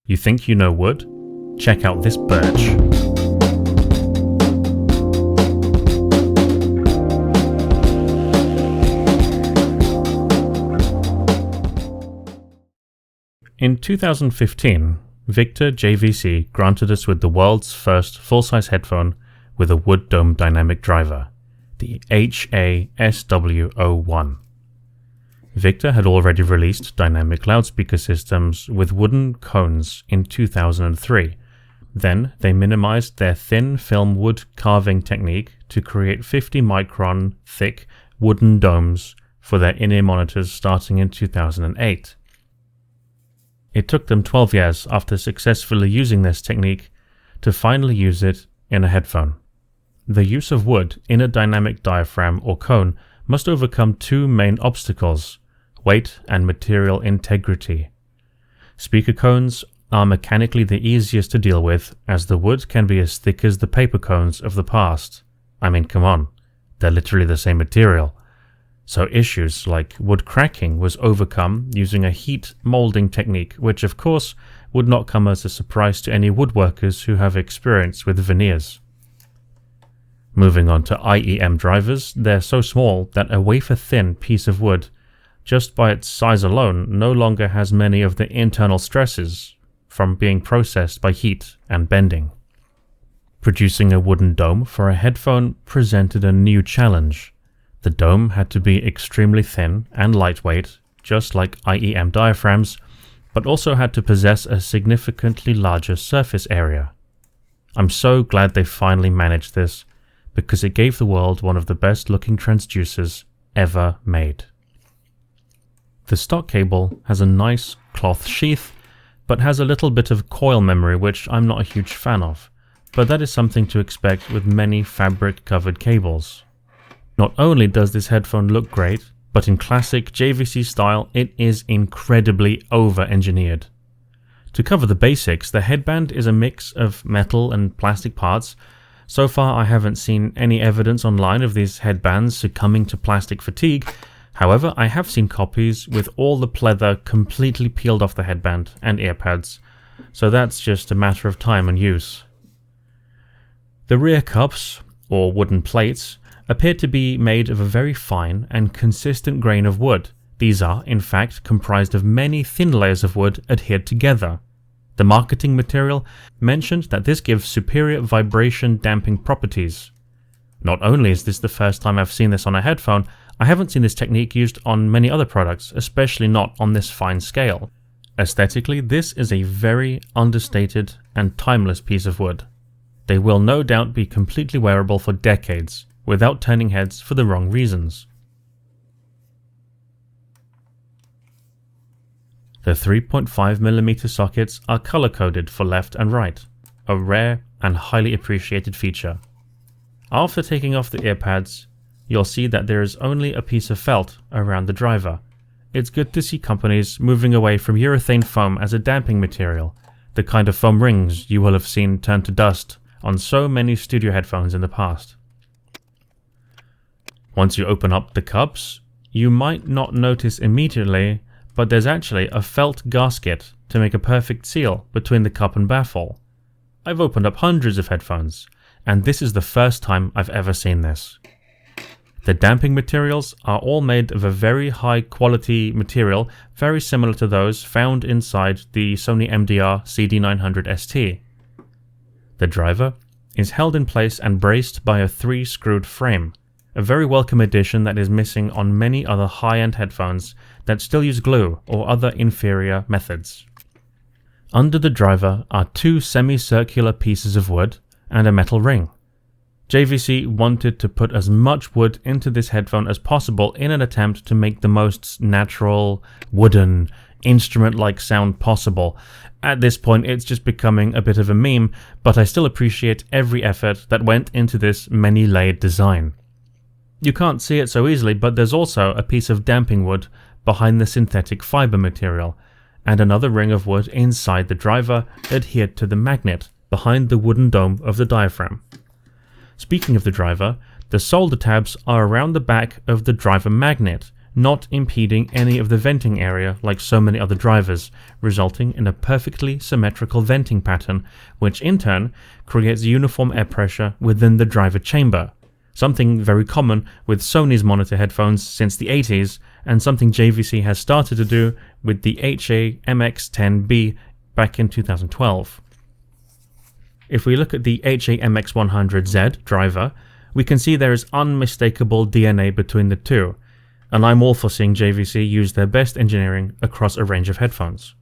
You think you know wood? Check out this birch. In 2015, Victor JVC granted us with the world's first full-size headphone with a wood dome dynamic driver, the HA-SW01. Victor had already released dynamic loudspeaker systems with wooden cones in 2003. Then they minimized their thin film wood carving technique to create 50-micron thick wooden domes for their in-ear monitors starting in 2008. It took them 12 years after successfully using this technique to finally use it in a headphone. The use of wood in a dynamic diaphragm or cone must overcome two main obstacles: weight and material integrity. Speaker cones are mechanically the easiest to deal with, as the wood can be as thick as the paper cones of the past. I mean, come on, they're literally the same material. So issues like wood cracking was overcome using a heat molding technique, which of course would not come as a surprise to any woodworkers who have experience with veneers. Moving on to IEM drivers, they're so small that a wafer-thin piece of wood, just by its size alone, no longer has many of the internal stresses from being processed by heat and bending. Producing a wooden dome for a headphone presented a new challenge. The dome had to be extremely thin and lightweight, just like IEM diaphragms, but also had to possess a significantly larger surface area. I'm so glad they finally managed this, because it gave the world one of the best looking transducers ever made. The stock cable has a nice cloth sheath, but has a little bit of coil memory, which I'm not a huge fan of, but that is something to expect with many fabric covered cables. Not only does this headphone look great, but in classic JVC style it is incredibly over-engineered. To cover the basics, the headband is a mix of metal and plastic parts. So far I haven't seen any evidence online of these headbands succumbing to plastic fatigue. However, I have seen copies with all the pleather completely peeled off the headband and ear pads, so that's just a matter of time and use. The rear cups, or wooden plates, appear to be made of a very fine and consistent grain of wood. These are, in fact, comprised of many thin layers of wood adhered together. The marketing material mentioned that this gives superior vibration damping properties. Not only is this the first time I've seen this on a headphone, I haven't seen this technique used on many other products, especially not on this fine scale. Aesthetically, this is a very understated and timeless piece of wood. They will no doubt be completely wearable for decades, without turning heads for the wrong reasons. The 3.5mm sockets are color-coded for left and right, a rare and highly appreciated feature. After taking off the earpads, you'll see that there is only a piece of felt around the driver. It's good to see companies moving away from urethane foam as a damping material, the kind of foam rings you will have seen turn to dust on so many studio headphones in the past. Once you open up the cups, you might not notice immediately, but there's actually a felt gasket to make a perfect seal between the cup and baffle. I've opened up hundreds of headphones, and this is the first time I've ever seen this. The damping materials are all made of a very high quality material, very similar to those found inside the Sony MDR CD900 ST. The driver is held in place and braced by a 3-screwed frame, a very welcome addition that is missing on many other high-end headphones that still use glue or other inferior methods. Under the driver are 2 semicircular pieces of wood and a metal ring. JVC wanted to put as much wood into this headphone as possible in an attempt to make the most natural, wooden, instrument-like sound possible. At this point it's just becoming a bit of a meme, but I still appreciate every effort that went into this many-layered design. You can't see it so easily, but there's also a piece of damping wood behind the synthetic fiber material, and another ring of wood inside the driver adhered to the magnet behind the wooden dome of the diaphragm. Speaking of the driver, the solder tabs are around the back of the driver magnet, not impeding any of the venting area like so many other drivers, resulting in a perfectly symmetrical venting pattern, which in turn creates uniform air pressure within the driver chamber, something very common with Sony's monitor headphones since the 80s, and something JVC has started to do with the HA-MX10B back in 2012. If we look at the HA-MX100Z driver, we can see there is unmistakable DNA between the two, and I'm all for seeing JVC use their best engineering across a range of headphones.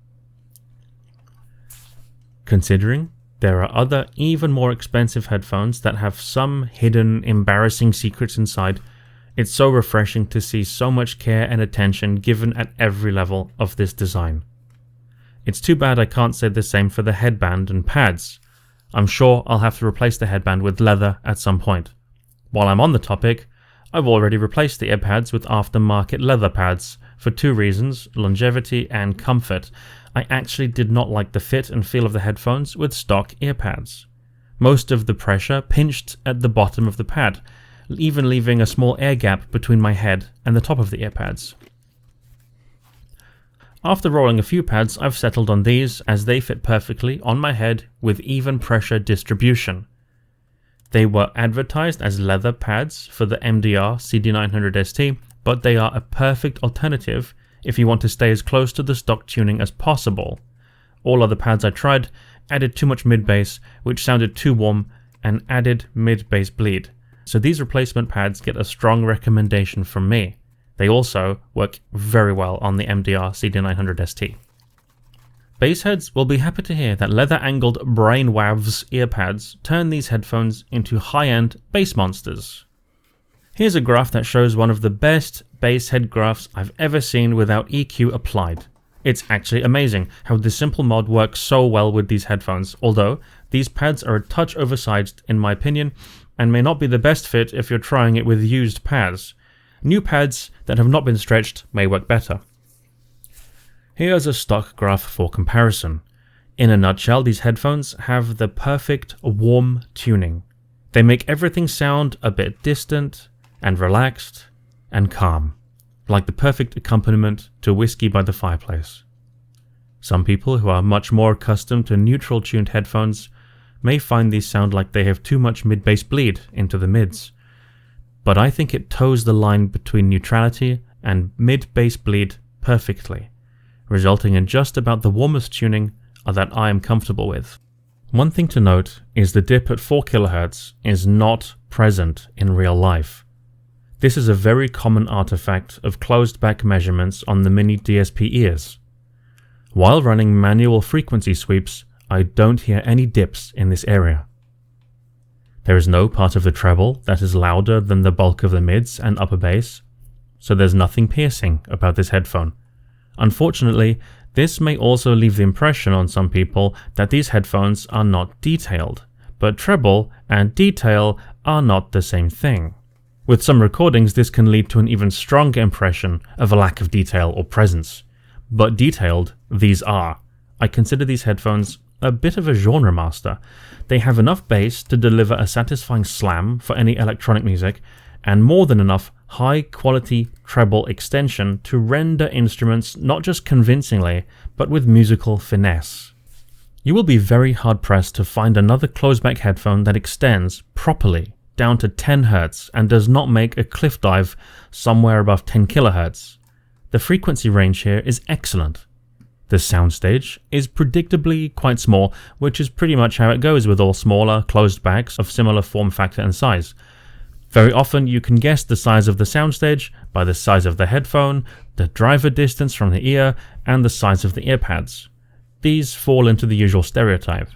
Considering there are other even more expensive headphones that have some hidden embarrassing secrets inside, it's so refreshing to see so much care and attention given at every level of this design. It's too bad I can't say the same for the headband and pads. I'm sure I'll have to replace the headband with leather at some point. While I'm on the topic, I've already replaced the earpads with aftermarket leather pads for two reasons: longevity and comfort. I actually did not like the fit and feel of the headphones with stock earpads. Most of the pressure pinched at the bottom of the pad, even leaving a small air gap between my head and the top of the earpads. After rolling a few pads, I've settled on these as they fit perfectly on my head with even pressure distribution. They were advertised as leather pads for the MDR CD900ST, but they are a perfect alternative if you want to stay as close to the stock tuning as possible. All other pads I tried added too much mid-bass, which sounded too warm, and added mid-bass bleed. So these replacement pads get a strong recommendation from me. They also work very well on the MDR CD900ST. Bassheads will be happy to hear that leather-angled Brainwavs earpads turn these headphones into high-end bass monsters. Here's a graph that shows one of the best bass head graphs I've ever seen without EQ applied. It's actually amazing how this simple mod works so well with these headphones, although these pads are a touch oversized in my opinion, and may not be the best fit if you're trying it with used pads. New pads that have not been stretched may work better. Here's a stock graph for comparison. In a nutshell, these headphones have the perfect warm tuning. They make everything sound a bit distant and relaxed and calm, like the perfect accompaniment to whiskey by the fireplace. Some people who are much more accustomed to neutral tuned headphones may find these sound like they have too much mid-bass bleed into the mids, but I think it toes the line between neutrality and mid-bass bleed perfectly, resulting in just about the warmest tuning that I am comfortable with. One thing to note is the dip at 4 kHz is not present in real life. This is a very common artifact of closed back measurements on the mini DSP ears. While running manual frequency sweeps, I don't hear any dips in this area. There is no part of the treble that is louder than the bulk of the mids and upper bass, so there's nothing piercing about this headphone. Unfortunately, this may also leave the impression on some people that these headphones are not detailed, but treble and detail are not the same thing. With some recordings, this can lead to an even stronger impression of a lack of detail or presence. But detailed, these are. I consider these headphones a bit of a genre master. They have enough bass to deliver a satisfying slam for any electronic music, and more than enough high-quality treble extension to render instruments not just convincingly, but with musical finesse. You will be very hard-pressed to find another closed-back headphone that extends properly down to 10 Hz and does not make a cliff dive somewhere above 10 kHz. The frequency range here is excellent. The soundstage is predictably quite small, which is pretty much how it goes with all smaller, closed backs of similar form factor and size. Very often you can guess the size of the soundstage by the size of the headphone, the driver distance from the ear, and the size of the earpads. These fall into the usual stereotype.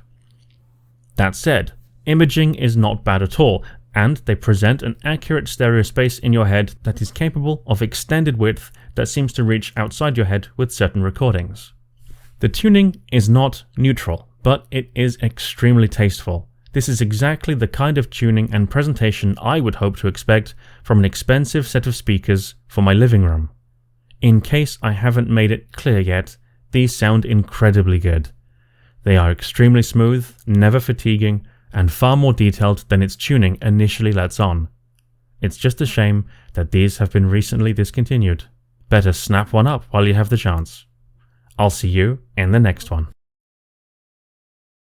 That said, imaging is not bad at all, and they present an accurate stereo space in your head that is capable of extended width that seems to reach outside your head with certain recordings. The tuning is not neutral, but it is extremely tasteful. This is exactly the kind of tuning and presentation I would hope to expect from an expensive set of speakers for my living room. In case I haven't made it clear yet, these sound incredibly good. They are extremely smooth, never fatiguing, and far more detailed than its tuning initially lets on. It's just a shame that these have been recently discontinued. Better snap one up while you have the chance. I'll see you in the next one.